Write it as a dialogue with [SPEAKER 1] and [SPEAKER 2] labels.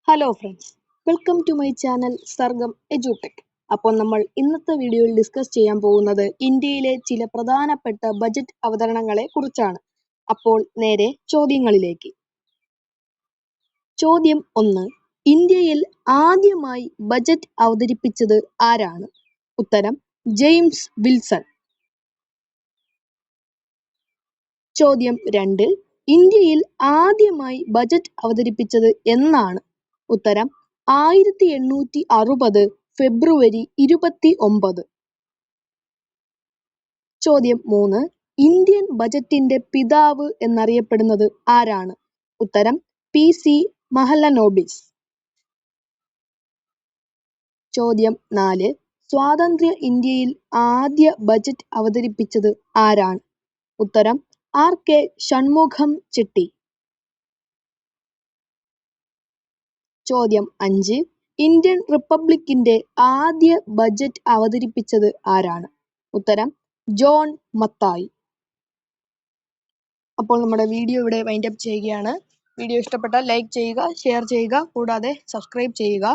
[SPEAKER 1] Hello friends, welcome to my channel Sargam edutech. അപ്പോൾ നമ്മൾ ഇന്നത്തെ വീഡിയോയിൽ ഡിസ്കസ് ചെയ്യാൻ പോകുന്നത് ഇന്ത്യയിലെ ചില പ്രധാനപ്പെട്ട ബജറ്റ് അവതരണങ്ങളെ കുറിച്ചാണ്. അപ്പോൾ നേരെ ചോദ്യങ്ങളിലേക്ക്. ചോദ്യം 1. ഇന്ത്യയിൽ ആദ്യമായി ബജറ്റ് അവതരിപ്പിച്ചത് ആരാണ്? ഉത്തരം ജെയിംസ് വിൽസൺ. ചോദ്യം 2. ഇന്ത്യയിൽ ആദ്യമായി ബജറ്റ് അവതരിപ്പിച്ചത് എന്നാണ്? ഉത്തരം 1860 ഫെബ്രുവരി 29. ചോദ്യം 3. ഇന്ത്യൻ ബജറ്റിന്റെ പിതാവ് എന്നറിയപ്പെടുന്നത് ആരാണ്? ഉത്തരം PC മഹലനോബിസ്. ചോദ്യം 4. സ്വാതന്ത്ര്യ ഇന്ത്യയിൽ ആദ്യ ബജറ്റ് അവതരിപ്പിച്ചത് ആരാണ്? ഉത്തരം RK ഷൺമുഖം ചെട്ടി. ചോദ്യം 5. ഇന്ത്യൻ റിപ്പബ്ലിക്കിന്റെ ആദ്യ ബജറ്റ് അവതരിപ്പിച്ചത് ആരാണ്? ഉത്തരം ജോൺ മത്തായി. അപ്പോൾ നമ്മുടെ വീഡിയോ ഇവിടെ വൈൻഡ് അപ്പ് ചെയ്യുകയാണ്. വീഡിയോ ഇഷ്ടപ്പെട്ടാൽ ലൈക്ക് ചെയ്യുക, ഷെയർ ചെയ്യുക, കൂടാതെ സബ്സ്ക്രൈബ് ചെയ്യുക.